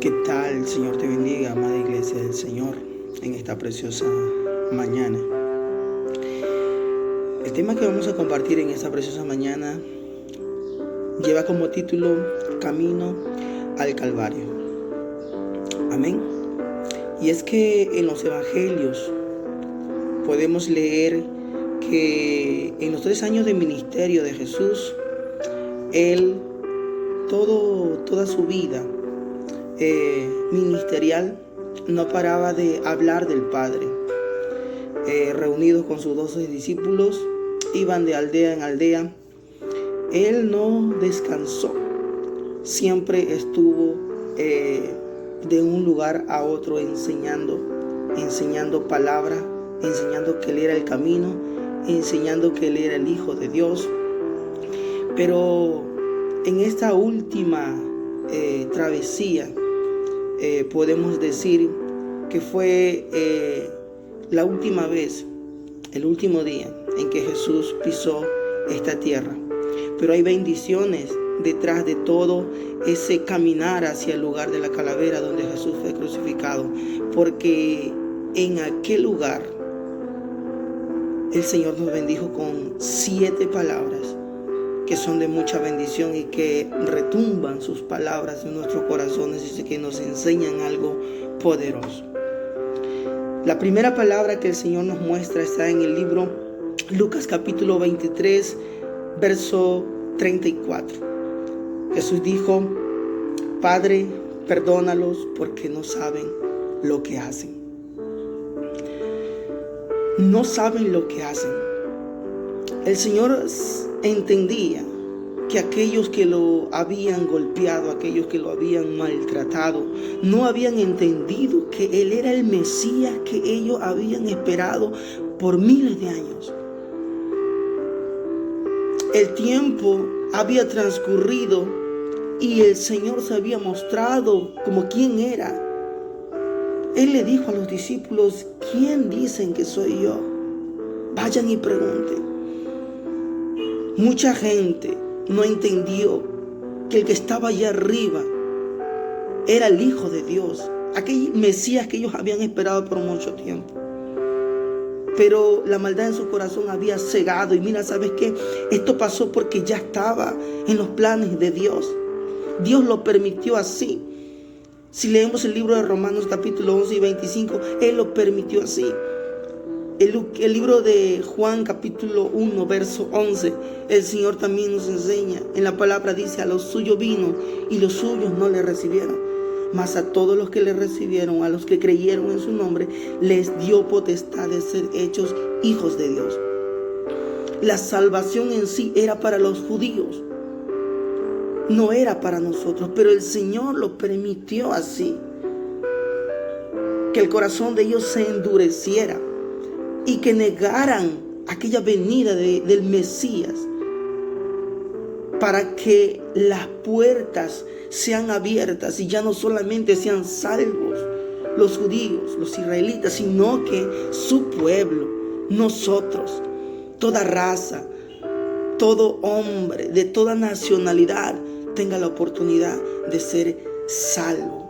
¿Qué tal? Señor te bendiga, amada iglesia del Señor, en esta preciosa mañana. El tema que vamos a compartir en esta preciosa mañana lleva como título Camino al Calvario. Amén. Y es que en los evangelios podemos leer que en los 3 años de ministerio de Jesús, Él, toda su vida ministerial, no paraba de hablar del Padre. Reunidos con sus 12 discípulos, iban de aldea en aldea. Él no descansó, siempre estuvo de un lugar a otro enseñando palabra, enseñando que Él era el camino, enseñando que Él era el Hijo de Dios. Pero en esta última travesía, podemos decir que fue la última vez, el último día en que Jesús pisó esta tierra. Pero hay bendiciones detrás de todo ese caminar hacia el lugar de la calavera donde Jesús fue crucificado, porque en aquel lugar el Señor nos bendijo con 7 palabras que son de mucha bendición y que retumban sus palabras en nuestros corazones y que nos enseñan algo poderoso. La primera palabra que el Señor nos muestra está en el libro Lucas capítulo 23, verso 34. Jesús dijo: Padre, perdónalos porque no saben lo que hacen. No saben lo que hacen. El Señor entendía que aquellos que lo habían golpeado, aquellos que lo habían maltratado, no habían entendido que Él era el Mesías que ellos habían esperado por miles de años. El tiempo había transcurrido y el Señor se había mostrado como quien era. Él le dijo a los discípulos: ¿quién dicen que soy yo? Vayan y pregunten. Mucha gente no entendió que el que estaba allá arriba era el Hijo de Dios, aquel Mesías que ellos habían esperado por mucho tiempo. Pero la maldad en su corazón había cegado. Y mira, ¿sabes qué? Esto pasó porque ya estaba en los planes de Dios. Dios lo permitió así. Si leemos el libro de Romanos capítulo 11 y 25, Él lo permitió así. El libro de Juan capítulo 1 verso 11, el Señor también nos enseña. En la palabra dice: a los suyos vino y los suyos no le recibieron. Mas a todos los que le recibieron, a los que creyeron en su nombre, les dio potestad de ser hechos hijos de Dios. La salvación en sí era para los judíos, no era para nosotros, pero el Señor lo permitió así, que el corazón de ellos se endureciera y que negaran aquella venida del Mesías, para que las puertas sean abiertas y ya no solamente sean salvos los judíos, los israelitas, sino que su pueblo, nosotros, toda raza, todo hombre de toda nacionalidad tenga la oportunidad de ser salvo.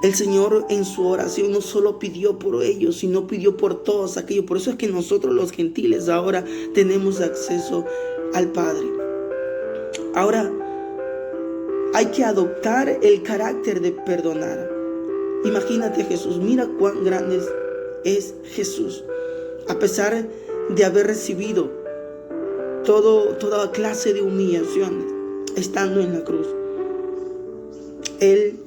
El Señor en su oración no solo pidió por ellos, sino pidió por todos aquellos. Por eso es que nosotros los gentiles ahora tenemos acceso al Padre. Ahora hay que adoptar el carácter de perdonar. Imagínate a Jesús, mira cuán grande es Jesús. A pesar de haber recibido toda clase de humillaciones, estando en la cruz, Él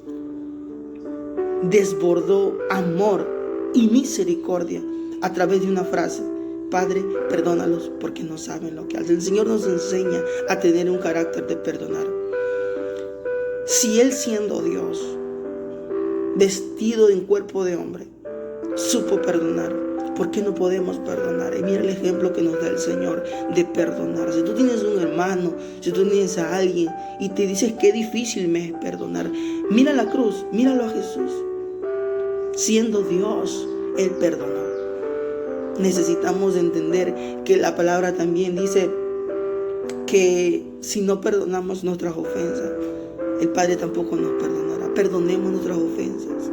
desbordó amor y misericordia a través de una frase: Padre, perdónalos porque no saben lo que hacen. El Señor nos enseña a tener un carácter de perdonar. Si Él, siendo Dios, vestido en cuerpo de hombre, supo perdonar, ¿por qué no podemos perdonar? Y mira el ejemplo que nos da el Señor de perdonar. Si tú tienes un hermano, si tú tienes a alguien y te dices qué difícil me es perdonar, mira la cruz, míralo a Jesús. Siendo Dios, Él perdonó. Necesitamos entender que la palabra también dice que si no perdonamos nuestras ofensas, el Padre tampoco nos perdonará. perdonemos nuestras ofensas.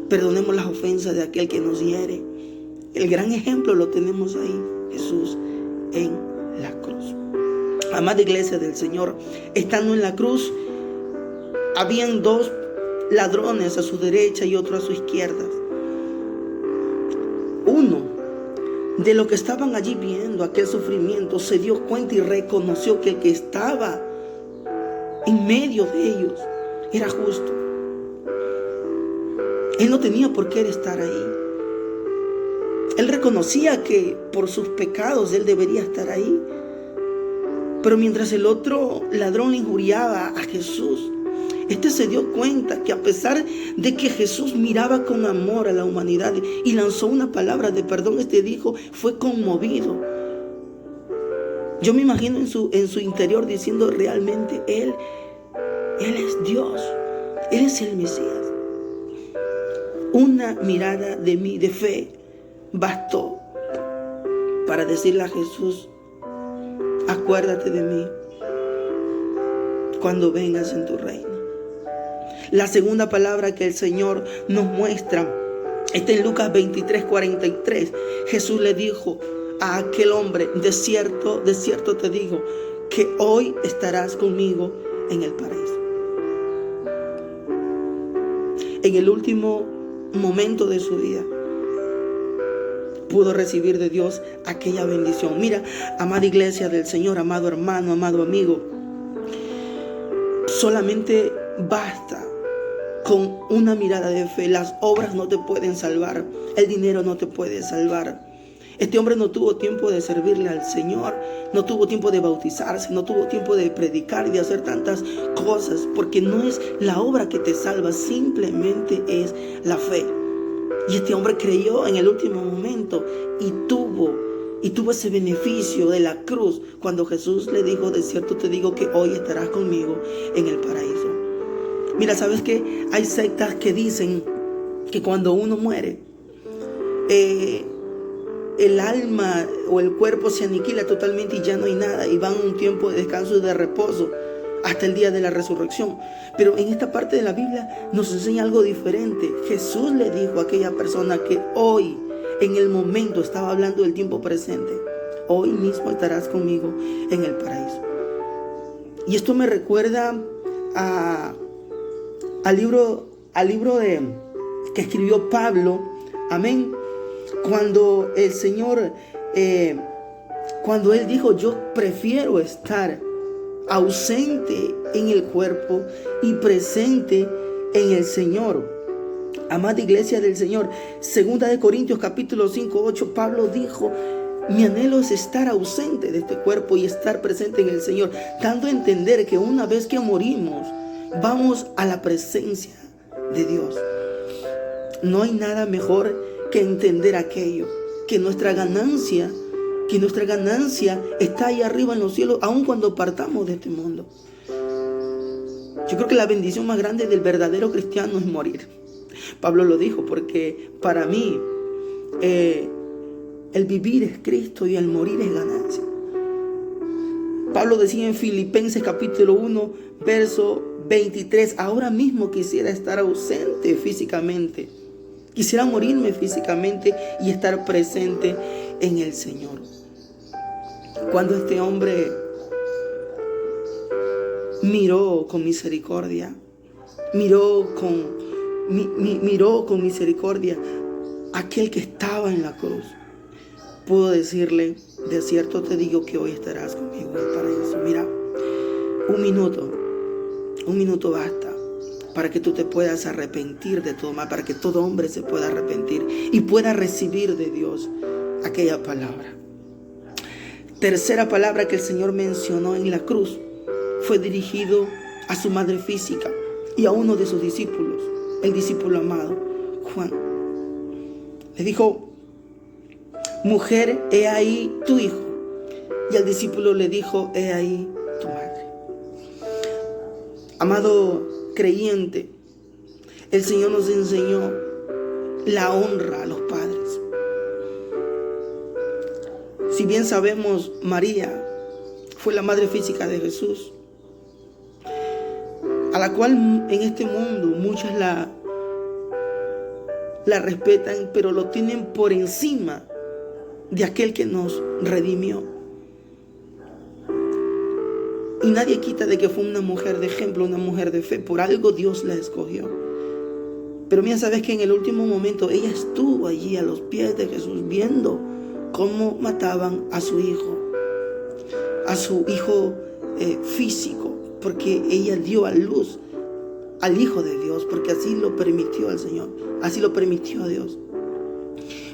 Perdonemos las ofensas de aquel que nos hiere. El gran ejemplo lo tenemos ahí, Jesús en la cruz. Amada iglesia del Señor, estando en la cruz, habían dos ladrones a su derecha y otro a su izquierda. Uno de los que estaban allí viendo aquel sufrimiento se dio cuenta y reconoció que el que estaba en medio de ellos era justo. Él no tenía por qué estar ahí. Él reconocía que por sus pecados él debería estar ahí. Pero mientras el otro ladrón le injuriaba a Jesús, este se dio cuenta que a pesar de que Jesús miraba con amor a la humanidad y lanzó una palabra de perdón, este dijo, fue conmovido. Yo me imagino en su interior diciendo, realmente Él es Dios, Él es el Mesías. Una mirada de fe bastó para decirle a Jesús, acuérdate de mí cuando vengas en tu reino. La segunda palabra que el Señor nos muestra está en Lucas 23:43. Jesús le dijo a aquel hombre, de cierto te digo, que hoy estarás conmigo en el paraíso. En el último momento de su vida, pudo recibir de Dios aquella bendición. Mira, amada iglesia del Señor, amado hermano, amado amigo, solamente basta con una mirada de fe. Las obras no te pueden salvar, el dinero no te puede salvar. Este hombre no tuvo tiempo de servirle al Señor, no tuvo tiempo de bautizarse, no tuvo tiempo de predicar y de hacer tantas cosas, porque no es la obra que te salva, simplemente es la fe. Y este hombre creyó en el último momento y tuvo ese beneficio de la cruz cuando Jesús le dijo, de cierto te digo que hoy estarás conmigo en el paraíso. Mira, ¿sabes qué? Hay sectas que dicen que cuando uno muere, el alma o el cuerpo se aniquila totalmente y ya no hay nada, y van a un tiempo de descanso y de reposo hasta el día de la resurrección. Pero en esta parte de la Biblia nos enseña algo diferente. Jesús le dijo a aquella persona que hoy, en el momento, estaba hablando del tiempo presente, hoy mismo estarás conmigo en el paraíso. Y esto me recuerda al libro que escribió Pablo, amén, cuando el Señor, cuando Él dijo, yo prefiero estar ausente en el cuerpo y presente en el Señor. Amada iglesia del Señor, 2 Corintios capítulo 5:8, Pablo dijo, mi anhelo es estar ausente de este cuerpo y estar presente en el Señor, dando a entender que una vez que morimos, vamos a la presencia de Dios. No hay nada mejor que entender aquello, que nuestra ganancia está ahí arriba en los cielos, aun cuando partamos de este mundo. Yo creo que la bendición más grande del verdadero cristiano es morir. Pablo lo dijo, porque para mí el vivir es Cristo y el morir es ganancia. Pablo decía en Filipenses capítulo 1, verso 23, ahora mismo quisiera estar ausente físicamente. Quisiera morirme físicamente y estar presente en el Señor. Cuando este hombre miró con misericordia, miró con misericordia a aquel que estaba en la cruz, pudo decirle, de cierto te digo que hoy estarás conmigo en el paraíso. Mira, un minuto basta para que tú te puedas arrepentir de todo mal, para que todo hombre se pueda arrepentir y pueda recibir de Dios aquella palabra. Tercera palabra que el Señor mencionó en la cruz fue dirigido a su madre física y a uno de sus discípulos, el discípulo amado, Juan. Le dijo, mujer, he ahí tu hijo. Y al discípulo le dijo, he ahí tu madre. Amado creyente, el Señor nos enseñó la honra a los padres. Si bien sabemos, María fue la madre física de Jesús, a la cual en este mundo muchos la respetan, pero lo tienen por encima de aquel que nos redimió. Y nadie quita de que fue una mujer de ejemplo, una mujer de fe. Por algo Dios la escogió. Pero mira, sabes que en el último momento ella estuvo allí a los pies de Jesús viendo cómo mataban a su hijo físico, porque ella dio a luz al Hijo de Dios, porque así lo permitió el Señor, así lo permitió a Dios.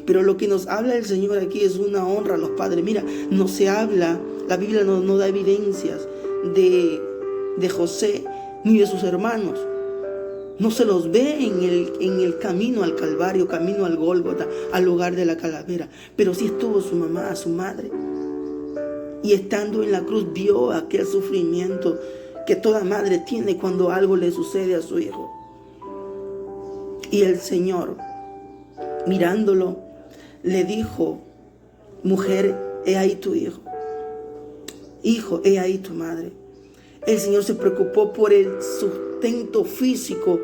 Pero lo que nos habla el Señor aquí es una honra a los padres. Mira, no se habla, la Biblia no da evidencias de José ni de sus hermanos. No se los ve en el camino al Calvario, camino al Gólgota, al lugar de la calavera. Pero sí estuvo su mamá, su madre. Y estando en la cruz vio aquel sufrimiento que toda madre tiene cuando algo le sucede a su hijo. Y el Señor, mirándolo, le dijo: mujer, he ahí tu hijo. Hijo, he ahí tu madre. El Señor se preocupó por el sustento físico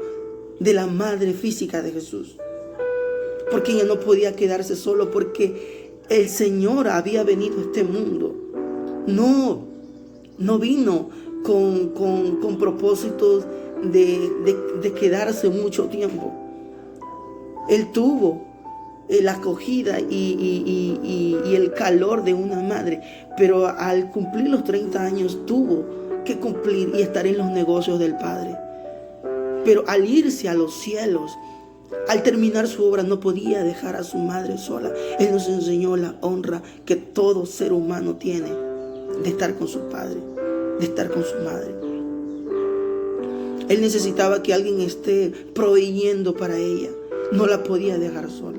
de la madre física de Jesús, porque ella no podía quedarse solo, porque el Señor había venido a este mundo. No vino con propósitos de quedarse mucho tiempo. Él tuvo la acogida y el calor de una madre, pero al cumplir los 30 años tuvo que cumplir y estar en los negocios del Padre. Pero al irse a los cielos, al terminar su obra, no podía dejar a su madre sola. Él nos enseñó la honra que todo ser humano tiene de estar con su padre, de estar con su madre. Él necesitaba que alguien esté proveyendo para ella. No la podía dejar sola.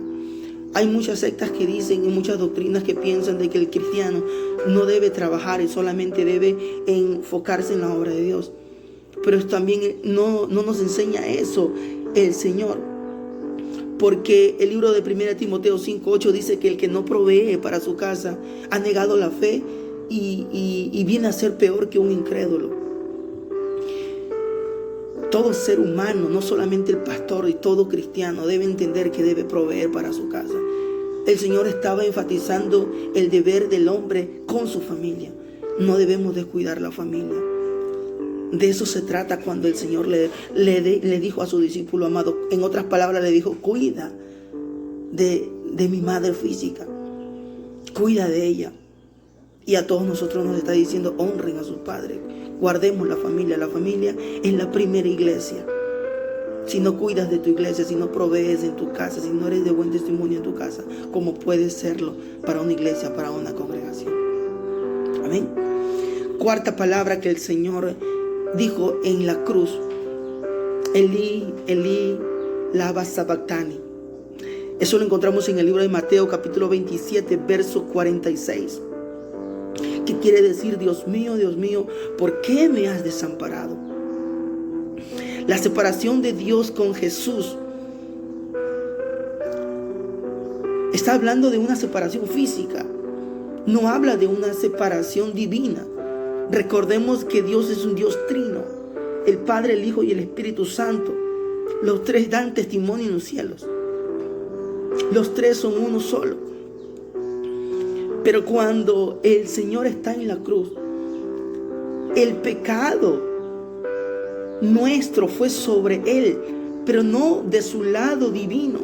Hay muchas sectas que dicen y muchas doctrinas que piensan de que el cristiano no debe trabajar y solamente debe enfocarse en la obra de Dios. Pero también no nos enseña eso el Señor. Porque el libro de 1 Timoteo 5:8 dice que el que no provee para su casa ha negado la fe y viene a ser peor que un incrédulo. Todo ser humano, no solamente el pastor y todo cristiano, debe entender que debe proveer para su casa. El Señor estaba enfatizando el deber del hombre con su familia. No debemos descuidar la familia. De eso se trata cuando el Señor le dijo a su discípulo amado. En otras palabras, le dijo: cuida de mi madre física. Cuida de ella. Y a todos nosotros nos está diciendo: honren a sus padres. Guardemos la familia. La familia es la primera iglesia. Si no cuidas de tu iglesia, si no provees en tu casa, si no eres de buen testimonio en tu casa, ¿cómo puedes serlo para una iglesia, para una congregación? Amén. Cuarta palabra que el Señor dijo en la cruz: Elí, Elí, lama sabactani. Eso lo encontramos en el libro de Mateo capítulo 27, verso 46. ¿Qué quiere decir? Dios mío, ¿por qué me has desamparado? La separación de Dios con Jesús está hablando de una separación física. No habla de una separación divina. Recordemos que Dios es un Dios trino: el Padre, el Hijo y el Espíritu Santo. Los tres dan testimonio en los cielos. Los tres son uno solo. Pero cuando el Señor está en la cruz, el pecado nuestro fue sobre Él, pero no de su lado divino,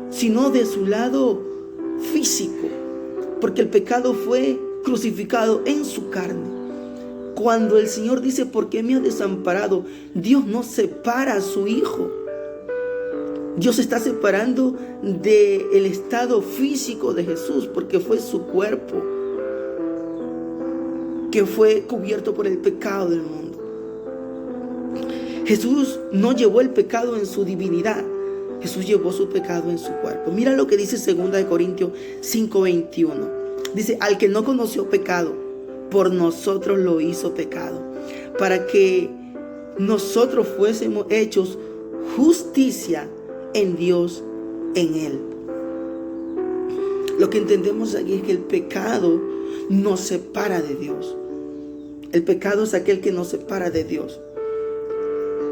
sino de su lado físico, porque el pecado fue crucificado en su carne. Cuando el Señor dice: ¿por qué me has desamparado?, Dios no separa a su Hijo. Dios está separando del estado físico de Jesús, porque fue su cuerpo que fue cubierto por el pecado del mundo. Jesús no llevó el pecado en su divinidad. Jesús llevó su pecado en su cuerpo. Mira lo que dice 2 Corintios 5:21. Dice: al que no conoció pecado, por nosotros lo hizo pecado, para que nosotros fuésemos hechos justicia en Dios, en Él. Lo que entendemos aquí es que el pecado nos separa de Dios. El pecado es aquel que nos separa de Dios.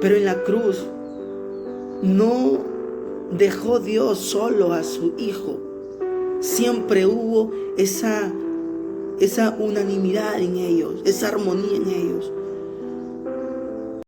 Pero en la cruz no dejó Dios solo a su Hijo. Siempre hubo esa unanimidad en ellos, esa armonía en ellos.